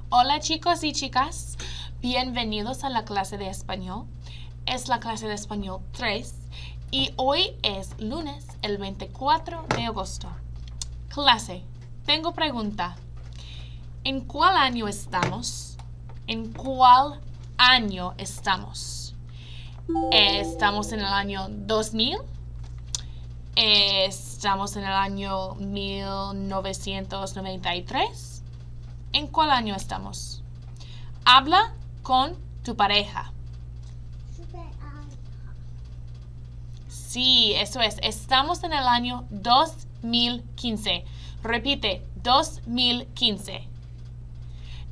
Hola chicos y chicas, bienvenidos a la clase de español. Es la clase de español 3 y hoy es lunes, el 24 de agosto. Clase, tengo pregunta. ¿En cuál año estamos? ¿En cuál año estamos? ¿Estamos en el año 2000? ¿Estamos en el año 1993? ¿En cuál año estamos? Habla con tu pareja. Sí, eso es. Estamos en el año 2015. Repite, 2015.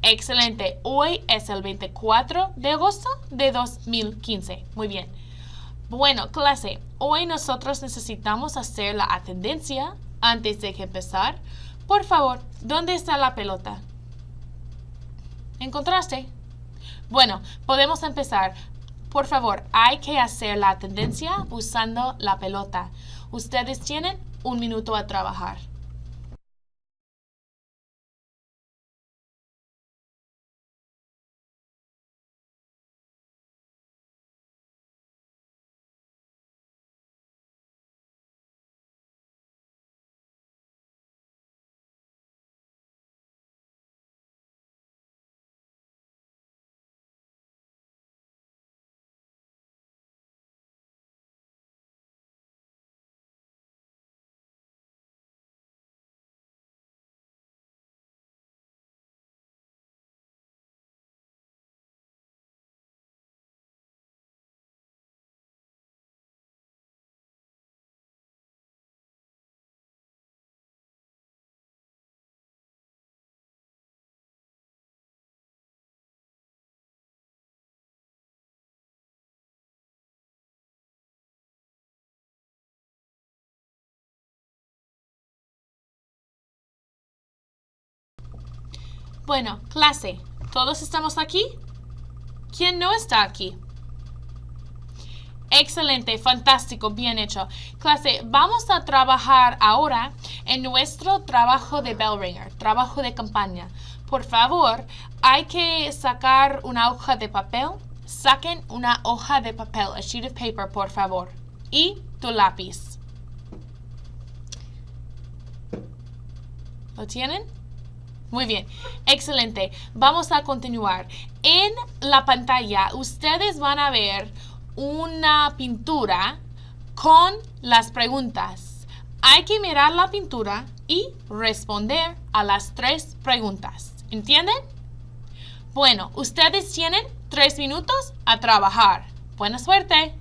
Excelente. Hoy es el 24 de agosto de 2015. Muy bien. Bueno, clase, hoy nosotros necesitamos hacer la atendencia antes de empezar. Por favor, ¿dónde está la pelota? ¿Encontraste? Bueno, podemos empezar. Por favor, hay que hacer la tendencia usando la pelota. Ustedes tienen 1 minuto a trabajar. Bueno, clase, ¿todos estamos aquí? ¿Quién no está aquí? Excelente, fantástico, bien hecho. Clase, vamos a trabajar ahora en nuestro trabajo de bell ringer, trabajo de campaña. Por favor, hay que sacar una hoja de papel. Saquen una hoja de papel, a sheet of paper, por favor. Y tu lápiz. ¿Lo tienen? Muy bien, excelente. Vamos a continuar. En la pantalla ustedes van a ver una pintura con las preguntas. Hay que mirar la pintura y responder a las 3 preguntas. ¿Entienden? Bueno, ustedes tienen 3 minutos a trabajar. Buena suerte.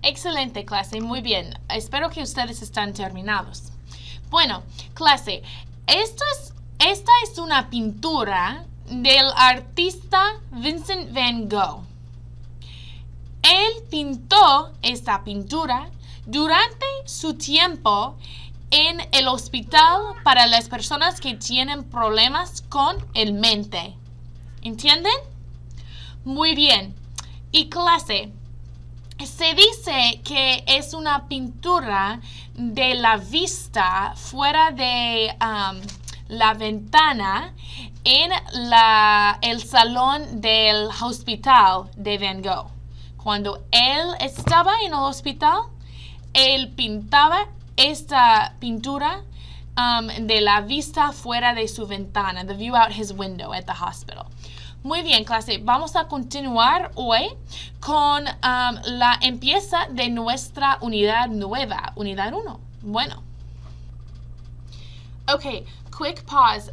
Excelente, clase. Muy bien. Espero que ustedes están terminados. Bueno, clase, esta es una pintura del artista Vincent Van Gogh. Él pintó esta pintura durante su tiempo en el hospital para las personas que tienen problemas con el mente. ¿Entienden? Muy bien. Y clase, se dice que es una pintura de la vista fuera de la ventana en el salón del hospital de Van Gogh. Cuando él estaba en el hospital, él pintaba esta pintura de la vista fuera de su ventana, the view out his window at the hospital. Muy bien, clase, vamos a continuar hoy con la empieza de nuestra unidad nueva, unidad 1. Bueno. Okay, quick pause.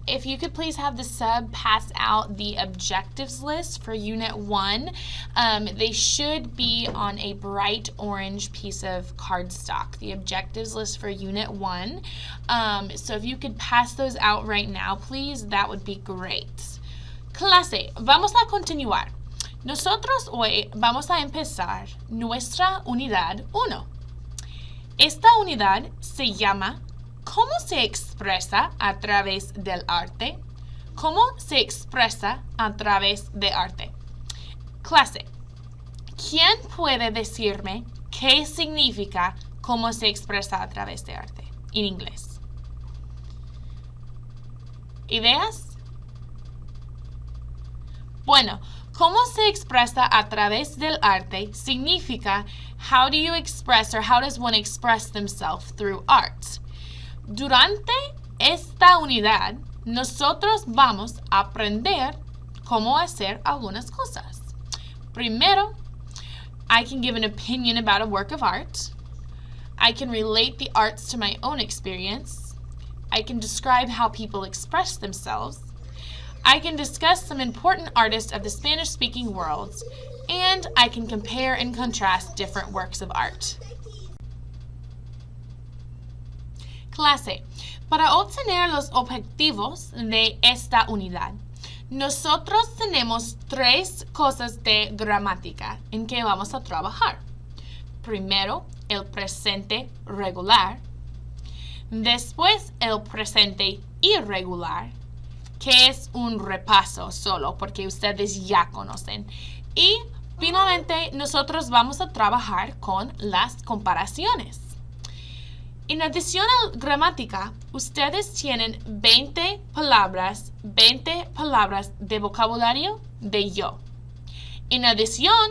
If you could please have the sub pass out the objectives list for Unit 1. They should be on a bright orange piece of cardstock. The objectives list for Unit 1. So if you could pass those out right now, please, that would be great. Clase, vamos a continuar. Nosotros hoy vamos a empezar nuestra unidad 1. Esta unidad se llama ¿Cómo se expresa a través del arte? ¿Cómo se expresa a través de arte? Clase, ¿quién puede decirme qué significa cómo se expresa a través de arte en inglés? ¿Ideas? Bueno, cómo se expresa a través del arte significa how do you express or how does one express themselves through art? Durante esta unidad, nosotros vamos a aprender cómo hacer algunas cosas. Primero, I can give an opinion about a work of art. I can relate the arts to my own experience. I can describe how people express themselves. I can discuss some important artists of the Spanish-speaking world, and I can compare and contrast different works of art. Clase, para obtener los objetivos de esta unidad, nosotros tenemos 3 cosas de gramática en que vamos a trabajar. Primero, el presente regular. Después, el presente irregular, que es un repaso solo porque ustedes ya conocen. Y finalmente, nosotros vamos a trabajar con las comparaciones. En adición a gramática, ustedes tienen 20 palabras de vocabulario de yo. En adición,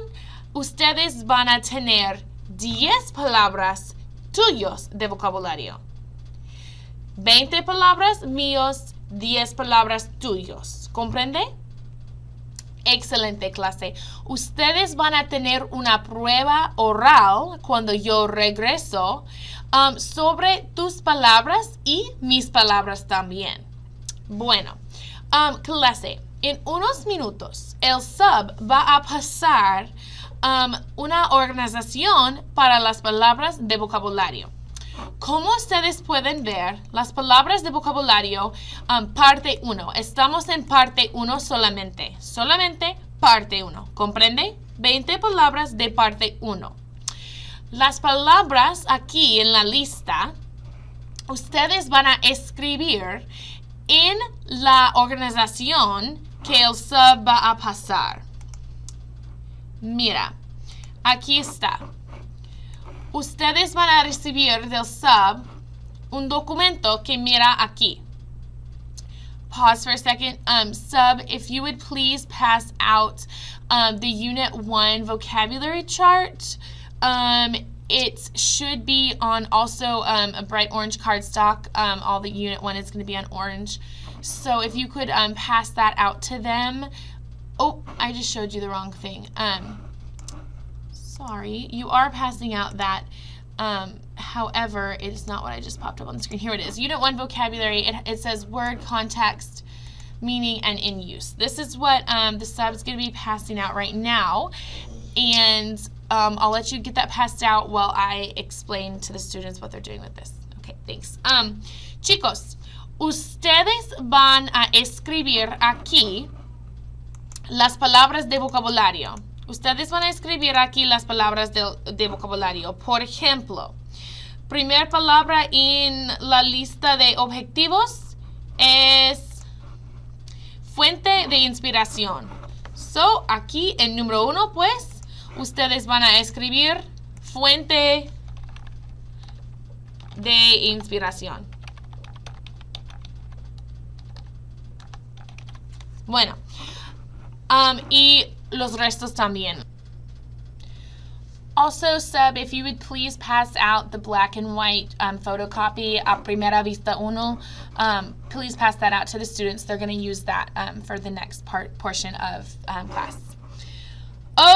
ustedes van a tener 10 palabras tuyos de vocabulario. 20 palabras míos, 10 palabras tuyos. ¿Comprende? Excelente, clase. Ustedes van a tener una prueba oral cuando yo regreso sobre tus palabras y mis palabras también. Bueno, clase, en unos minutos el sub va a pasar una organización para las palabras de vocabulario. Como ustedes pueden ver, las palabras de vocabulario, parte 1. Estamos en parte 1 solamente. Solamente parte 1. ¿Comprende? 20 palabras de parte 1. Las palabras aquí en la lista, ustedes van a escribir en la organización que el sub va a pasar. Mira, aquí está. Ustedes van a recibir del sub un documento que mira aquí. Pause for a second. Sub, if you would please pass out the Unit 1 vocabulary chart. It should be on also a bright orange cardstock. All the Unit 1 is going to be on orange. So if you could pass that out to them. Oh, I just showed you the wrong thing. Sorry, you are passing out that. However, it's not what I just popped up on the screen. Here it is. Unit 1 vocabulary. It says word, context, meaning, and in use. This is what the sub is going to be passing out right now. And I'll let you get that passed out while I explain to the students what they're doing with this. Okay, thanks. Chicos, ustedes van a escribir aquí las palabras de vocabulario. Ustedes van a escribir aquí las palabras de vocabulario. Por ejemplo, primera palabra en la lista de objetivos es fuente de inspiración. So, aquí en número 1, pues, ustedes van a escribir fuente de inspiración. Bueno, y los restos también. Also, Sub, if you would please pass out the black and white photocopy a primera vista 1, please pass that out to the students. They're going to use that for the next portion of class.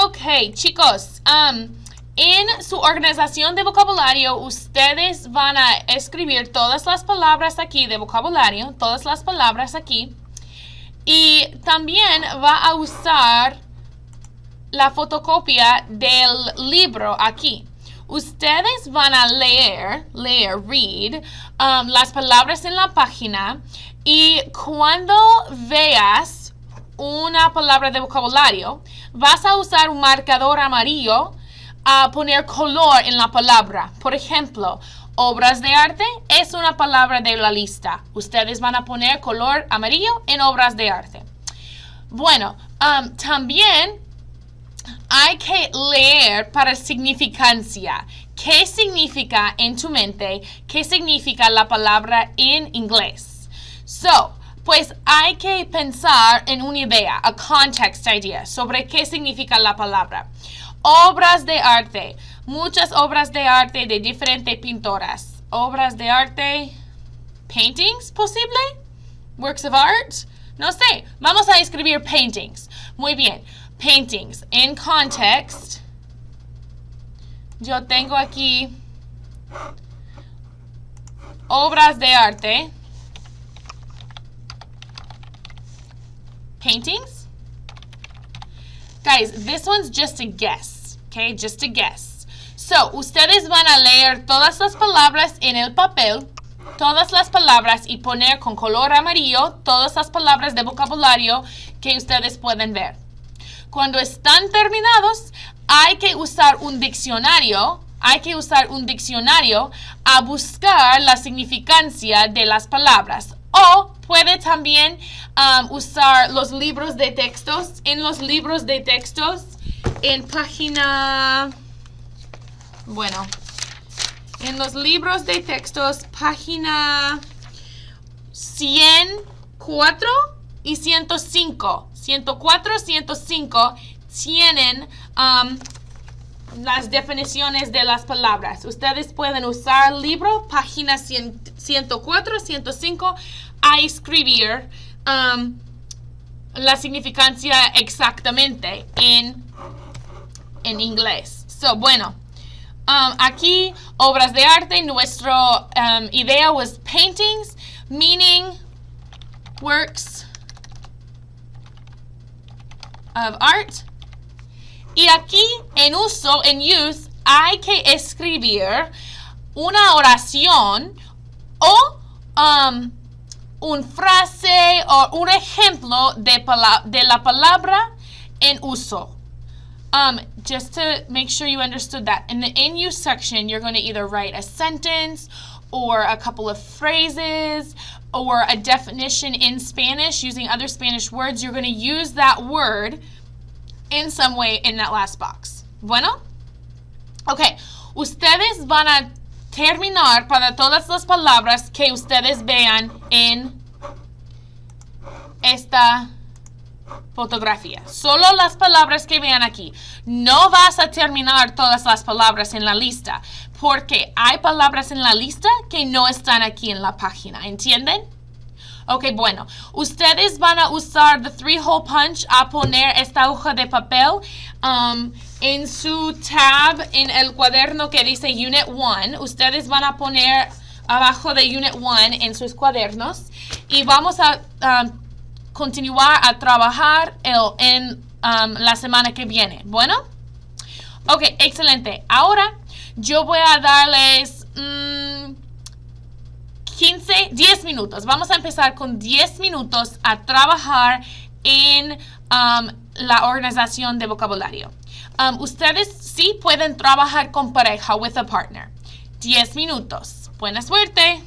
Okay, chicos, en su organización de vocabulario, ustedes van a escribir todas las palabras aquí de vocabulario, todas las palabras aquí, y también va a usar la fotocopia del libro aquí. Ustedes van a leer, read, las palabras en la página, y cuando veas una palabra de vocabulario, vas a usar un marcador amarillo a poner color en la palabra. Por ejemplo, obras de arte es una palabra de la lista. Ustedes van a poner color amarillo en obras de arte. Bueno, también hay que leer para significancia. ¿Qué significa en tu mente? ¿Qué significa la palabra en inglés? So, pues hay que pensar en una idea, a context idea, sobre qué significa la palabra. Obras de arte. Muchas obras de arte de diferentes pintoras. Obras de arte, paintings, posible? Works of art? No sé. Vamos a escribir paintings. Muy bien. Paintings. En context, yo tengo aquí obras de arte. Paintings. Guys, this one's just a guess. Okay, just a guess. So, ustedes van a leer todas las palabras en el papel, todas las palabras, y poner con color amarillo todas las palabras de vocabulario que ustedes pueden ver. Cuando están terminados, hay que usar un diccionario. A buscar la significancia de las palabras. O puede también usar los libros de textos. En los libros de textos, en página... Bueno, en los libros de textos, página 104 y 105. 104, 105 tienen las definiciones de las palabras. Ustedes pueden usar el libro, página 104, 105, a escribir la significancia exactamente en inglés. So, bueno, aquí, obras de arte, nuestra idea was paintings, meaning works of art. Y aquí, en use, hay que escribir una oración o una frase o un ejemplo de la palabra en uso. Just to make sure you understood that. In the in use section, you're going to either write a sentence or a couple of phrases or a definition in Spanish using other Spanish words. You're going to use that word in some way in that last box. Bueno? Okay. Ustedes van a terminar para todas las palabras que ustedes vean en esta fotografía. Solo las palabras que vean aquí. No vas a terminar todas las palabras en la lista, porque hay palabras en la lista que no están aquí en la página. ¿Entienden? Ok, bueno. Ustedes van a usar the 3-hole punch a poner esta hoja de papel en su tab en el cuaderno que dice Unit 1. Ustedes van a poner abajo de Unit 1 en sus cuadernos y vamos a continuar a trabajar en la semana que viene. Bueno, Ok, excelente. Ahora yo voy a darles 15, 10 minutos. Vamos a empezar con 10 minutos a trabajar en la organización de vocabulario. Ustedes sí pueden trabajar con pareja, with a partner. 10 minutos. Buena suerte.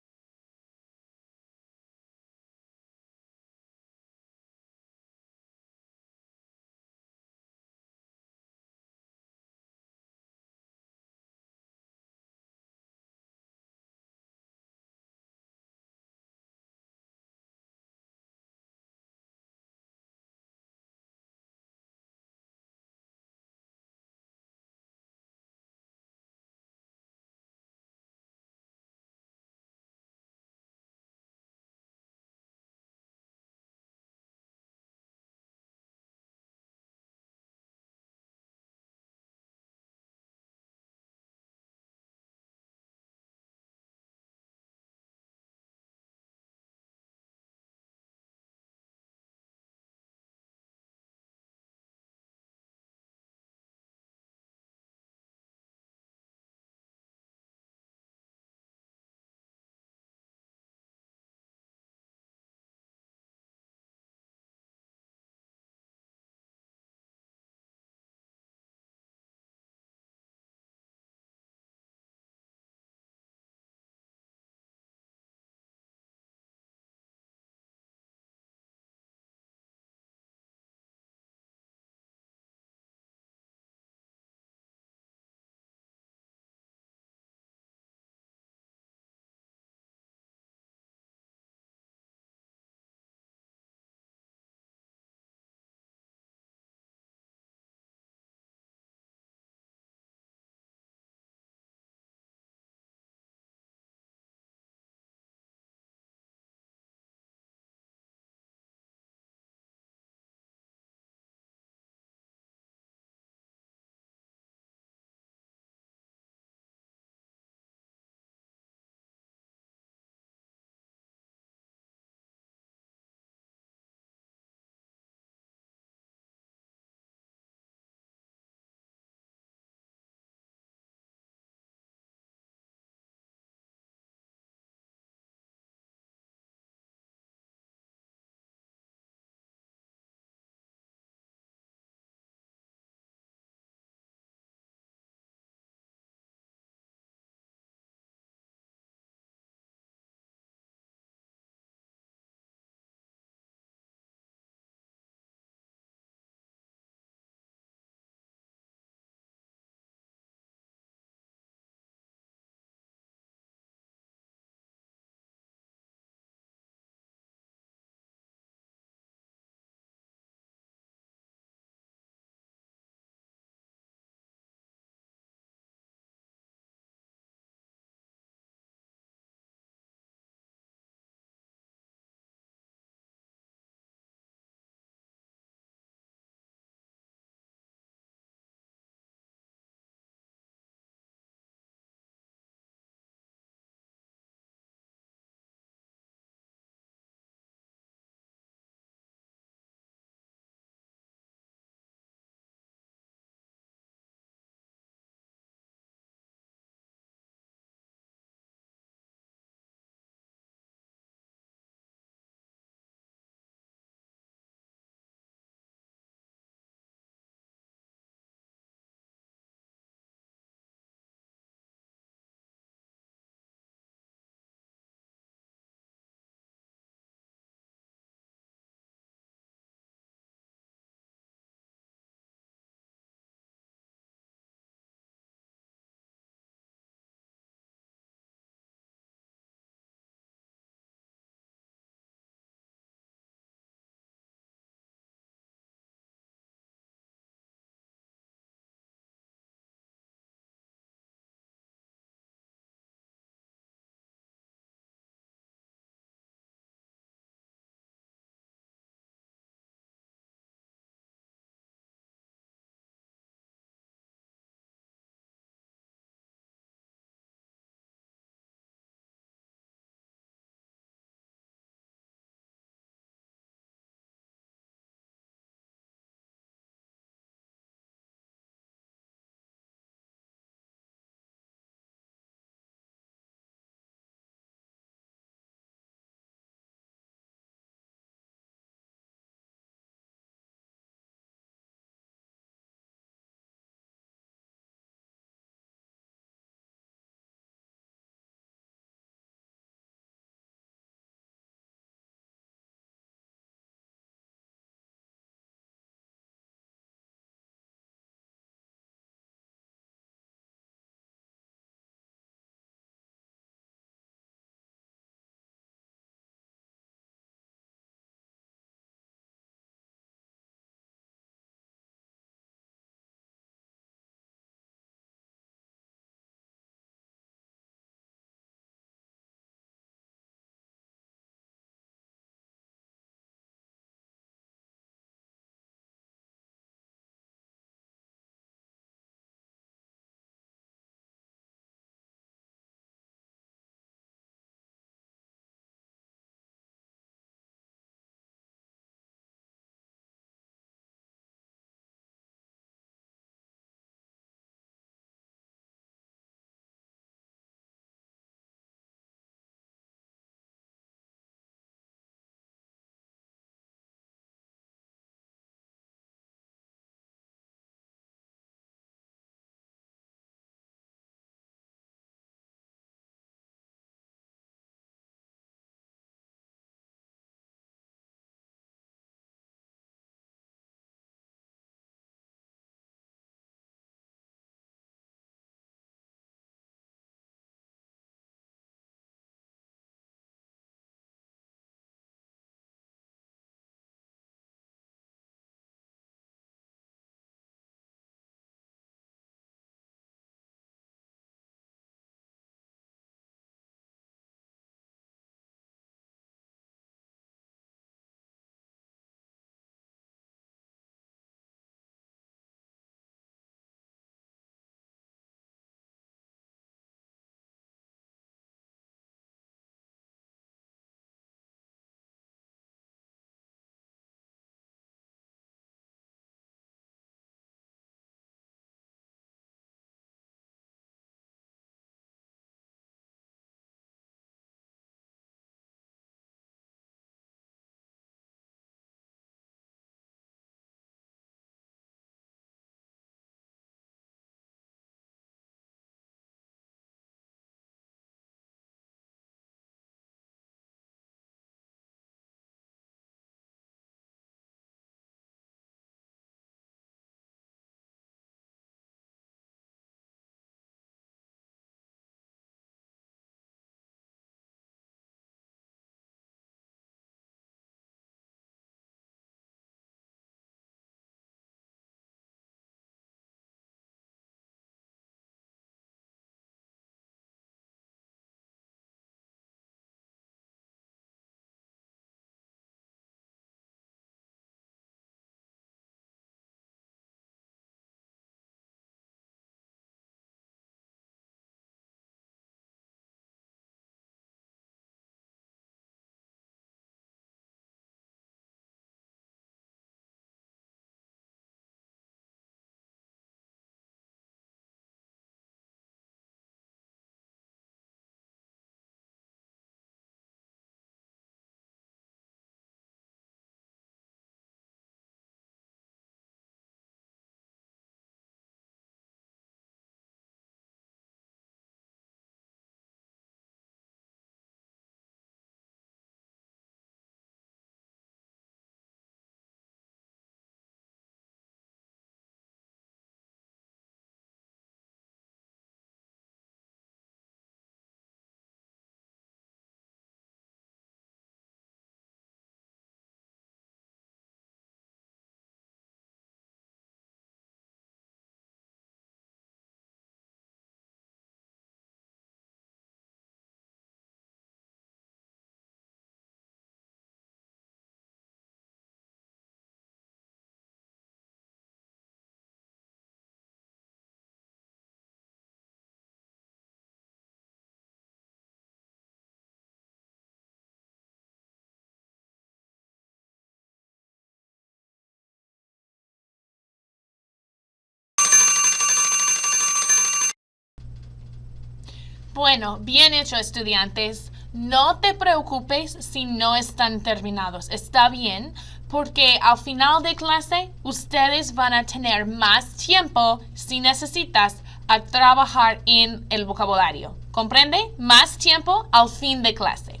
Bueno, bien hecho, estudiantes. No te preocupes si no están terminados. Está bien, porque al final de clase ustedes van a tener más tiempo si necesitas a trabajar en el vocabulario. ¿Comprende? Más tiempo al fin de clase.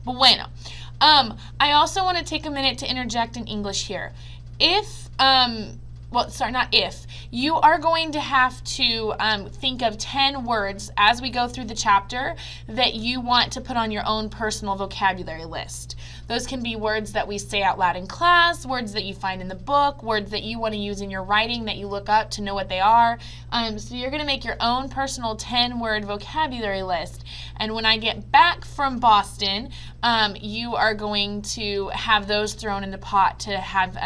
Bueno, I also want to take a minute to interject in English here. You are going to have to think of 10 words as we go through the chapter that you want to put on your own personal vocabulary list. Those can be words that we say out loud in class, words that you find in the book, words that you want to use in your writing that you look up to know what they are. So you're going to make your own personal 10-word vocabulary list. And when I get back from Boston, you are going to have those thrown in the pot to have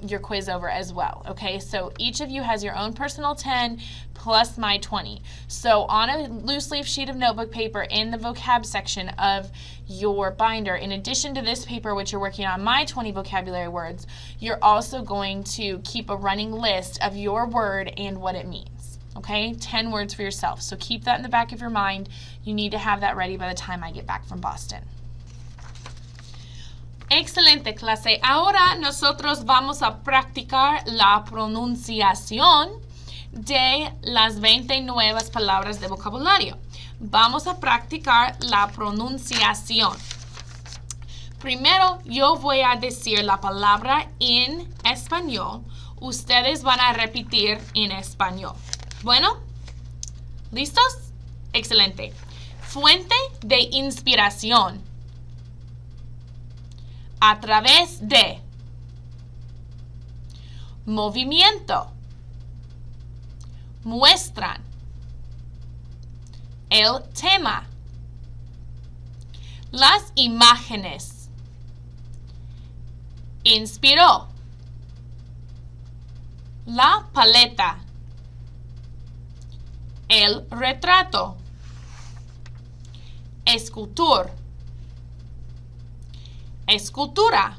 your quiz over as well. Okay, so each of you has your own personal 10 plus my 20. So on a loose leaf sheet of notebook paper in the vocab section of your binder, in addition to this paper which you're working on my 20 vocabulary words, you're also going to keep a running list of your word and what it means. Okay, 10 words for yourself. So keep that in the back of your mind. You need to have that ready by the time I get back from Boston. Excelente, clase. Ahora nosotros vamos a practicar la pronunciación de las 20 nuevas palabras de vocabulario. Vamos a practicar la pronunciación. Primero yo voy a decir la palabra en español. Ustedes van a repetir en español. Bueno, ¿listos? Excelente. Fuente de inspiración. A través de. Movimiento. Muestran. El tema. Las imágenes. Inspiró. La paleta. El retrato. Escultor. Escultura.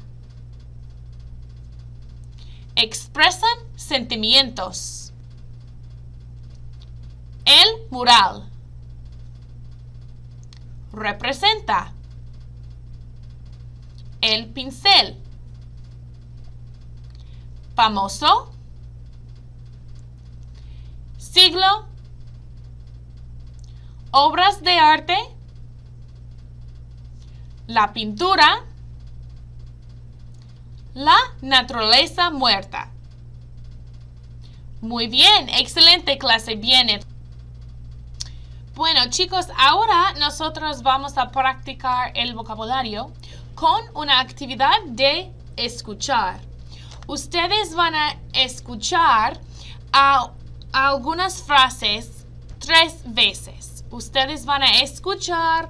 Expresan sentimientos. El mural. Representa. El pincel. Famoso. Siglo. Obras de arte. La pintura. La naturaleza muerta. Muy bien, excelente clase, viene. Bueno, chicos, ahora nosotros vamos a practicar el vocabulario con una actividad de escuchar. Ustedes van a escuchar algunas frases 3 veces. Ustedes van a escuchar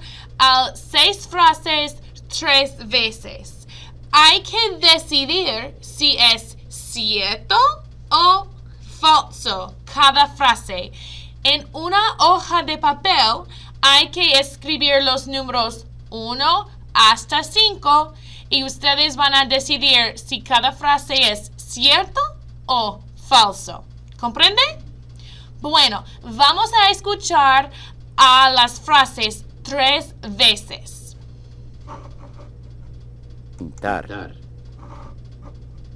6 frases 3 veces. Hay que decidir si es cierto o falso cada frase. En una hoja de papel hay que escribir los números 1 hasta 5 y ustedes van a decidir si cada frase es cierto o falso. ¿Comprende? Bueno, vamos a escuchar a las frases 3 veces. Pintar.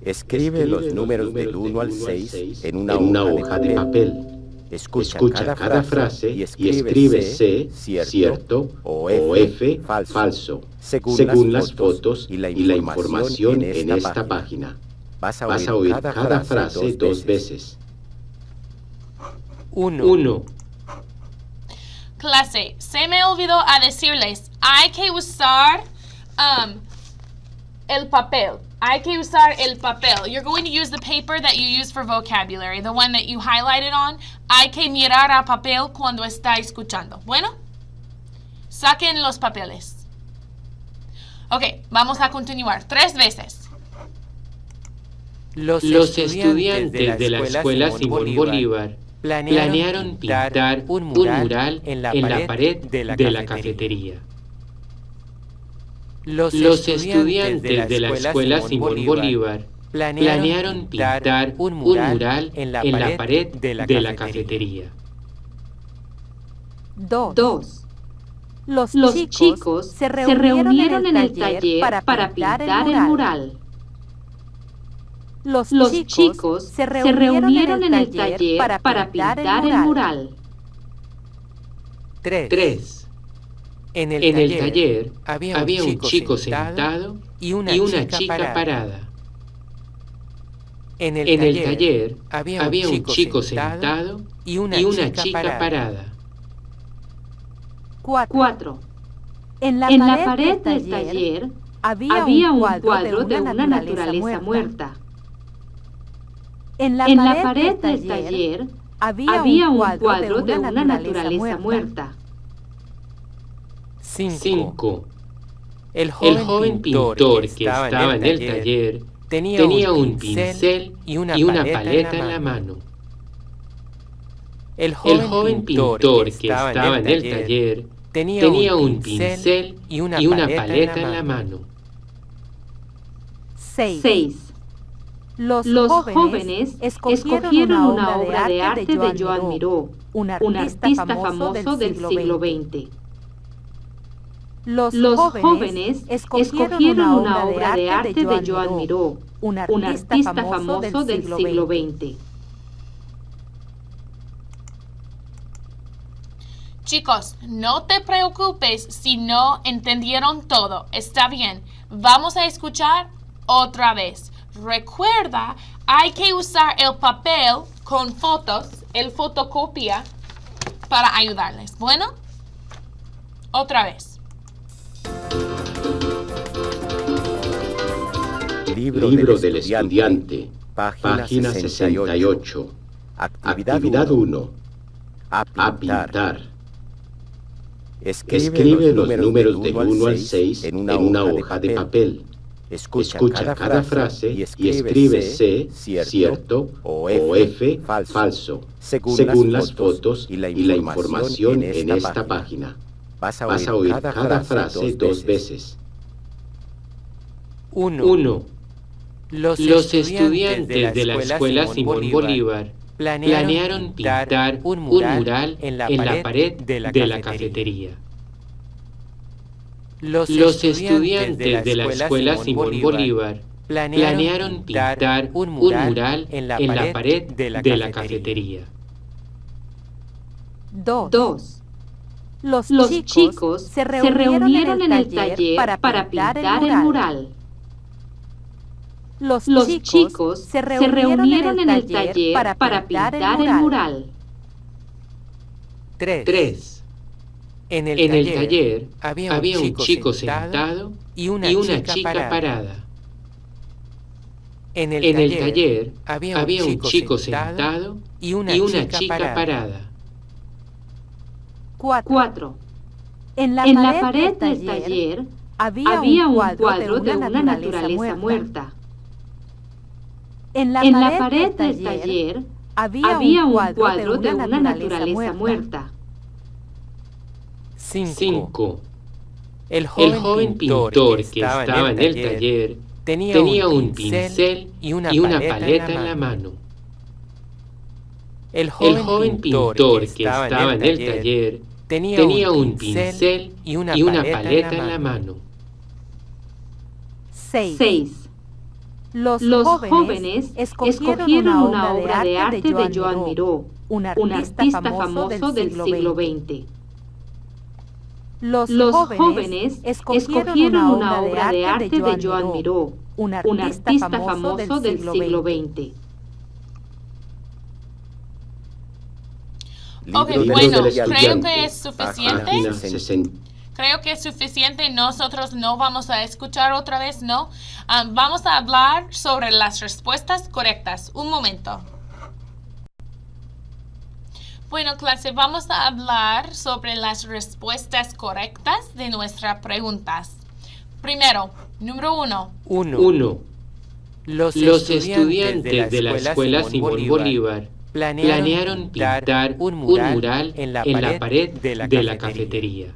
Escribe los números del 1 al 6 en una hoja de papel. Escucha cada frase y escribe C, cierto, o F, falso, según las fotos y la información en esta página. Vas a oír cada frase 2 veces. 1. Clase, se me olvidó a decirles, hay que usar el papel. Hay que usar el papel. You're going to use the paper that you use for vocabulary, the one that you highlighted on. Hay que mirar a papel cuando está escuchando. Bueno, saquen los papeles. Ok, vamos a continuar. 3 veces. Los estudiantes de la Escuela Simón Bolívar planearon pintar un mural en la pared de la cafetería. Los estudiantes de la Escuela Simón Bolívar planearon pintar un mural en la pared de la cafetería. 2. Los chicos se reunieron en el taller para pintar el mural. Los chicos se reunieron en el taller para pintar el mural. 3. En el taller había un chico sentado y una chica parada. En el taller había un chico sentado y una chica parada. 4. En la pared del taller había un cuadro de una naturaleza muerta. En la pared del taller había un cuadro de una naturaleza muerta. 5. El joven pintor que estaba en el taller tenía un pincel y una paleta en la mano. El joven pintor que estaba en el taller tenía un pincel y una paleta en la mano. 6. Los jóvenes escogieron una obra de arte de Joan Miró, un artista famoso del siglo XX. Los jóvenes escogieron una obra de arte de Joan Miró, un artista famoso del siglo XX. Chicos, no te preocupes si no entendieron todo. Está bien. Vamos a escuchar otra vez. Recuerda, hay que usar el papel con fotos, el fotocopia, para ayudarles. Bueno, otra vez. Libro del estudiante, página 68. Actividad 1. A pintar. Escribe los números de 1 al 6 en una hoja de papel. Escucha cada frase y escribe C, cierto, o F, falso, según las fotos y la información en esta página. Vas a oír cada frase 2 veces. 1. Los estudiantes de la Escuela Simón Bolívar planearon pintar un mural en la pared de la cafetería. Los estudiantes de la Escuela Simón Bolívar planearon pintar un mural en la pared de la cafetería. 2. Los chicos se reunieron en el taller para pintar el mural. Los chicos se reunieron en el taller para pintar el mural. 3. En el taller había un chico sentado y una chica parada. En el taller había un chico sentado y una chica parada. 4. En la pared del taller había un cuadro de una naturaleza muerta. En la pared del taller había un cuadro de una naturaleza muerta. 5. El joven pintor que estaba en el taller tenía un pincel y una paleta en la mano. El joven pintor que estaba en el taller tenía un pincel y una paleta en la mano. 6. Los jóvenes escogieron una obra de arte de Joan Miró, un artista famoso del siglo XX. Los jóvenes escogieron una obra de arte de Joan Miró, un artista famoso del siglo XX. Ok, bueno, creo que es suficiente. Página 60. Creo que es suficiente. Nosotros no vamos a escuchar otra vez, ¿no? Vamos a hablar sobre las respuestas correctas. Un momento. Bueno, clase, vamos a hablar sobre las respuestas correctas de nuestras preguntas. Primero, número 1. 1. Los estudiantes de la Escuela Simón Bolívar planearon pintar un mural en la pared de la cafetería.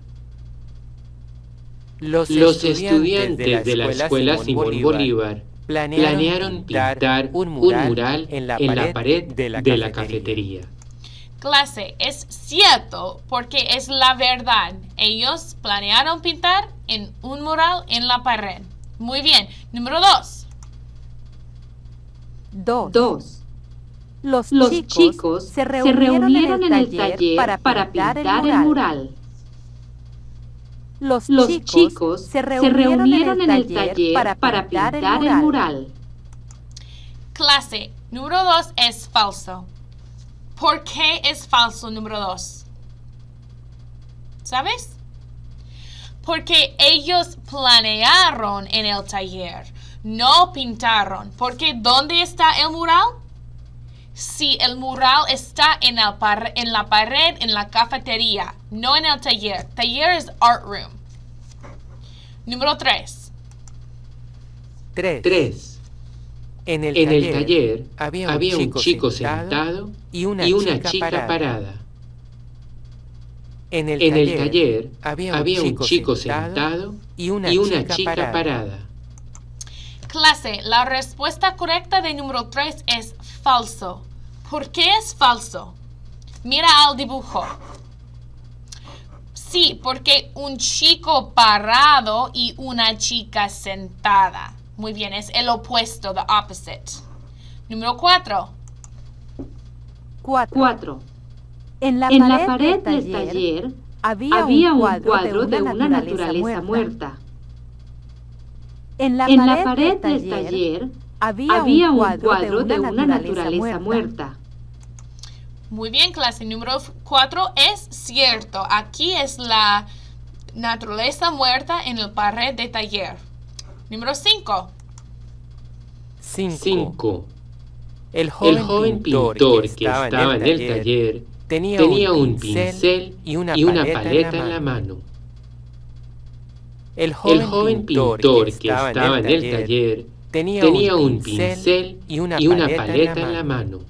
Los estudiantes de la Escuela Simón Bolívar planearon pintar un mural en la pared de la cafetería. Clase, es cierto porque es la verdad. Ellos planearon pintar en un mural en la pared. Muy bien. Número 2. 2. Los chicos se reunieron en el taller para pintar el mural. Los chicos se reunieron en el taller para pintar el mural. Clase, número 2 es falso. ¿Por qué es falso número 2? ¿Sabes? Porque ellos planearon en el taller, no pintaron. Porque ¿dónde está el mural? Si el mural está en la pared, en la cafetería, no en el taller. Taller es art room. Número 3. 3. En el taller había un chico sentado y una chica parada. En el taller había un chico sentado y una chica parada. Clase, la respuesta correcta de número 3 es falso. ¿Por qué es falso? Mira al dibujo. Sí, porque un chico parado y una chica sentada. Muy bien, es el opuesto, the opposite. Número 4. 4. En la pared del taller había un cuadro de una naturaleza muerta. En la pared del taller había un cuadro de una naturaleza muerta. Muy bien, clase. Número 4 es cierto. Aquí es la naturaleza muerta en la pared del taller. Número 5. 5. El joven pintor que estaba en el taller tenía un pincel y una paleta en la mano. El joven pintor que estaba en el taller tenía un pincel y una paleta en la mano.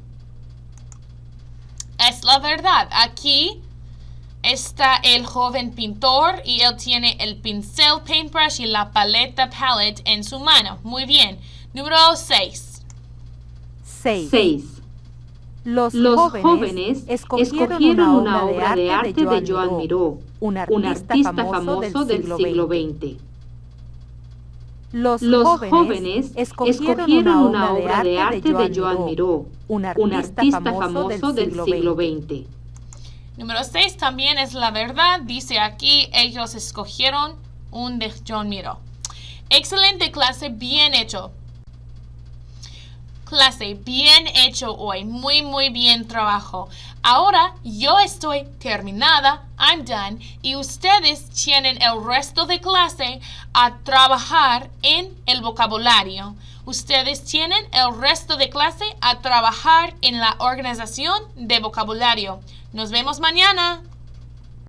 Es la verdad. Aquí está el joven pintor y él tiene el pincel paintbrush y la paleta palette en su mano. Muy bien. Número 6. 6. Los jóvenes escogieron una obra de arte de Joan Miró, un artista famoso del siglo XX. Los jóvenes escogieron una obra de arte de Joan Miró, un artista famoso del siglo XX. Número 6 también es la verdad. Dice aquí, ellos escogieron un de Joan Miró. Excelente, clase, bien hecho. Clase, bien hecho hoy. Muy, muy bien trabajo. Ahora yo estoy terminada. I'm done. Y ustedes tienen el resto de clase a trabajar en el vocabulario. Ustedes tienen el resto de clase a trabajar en la organización de vocabulario. Nos vemos mañana.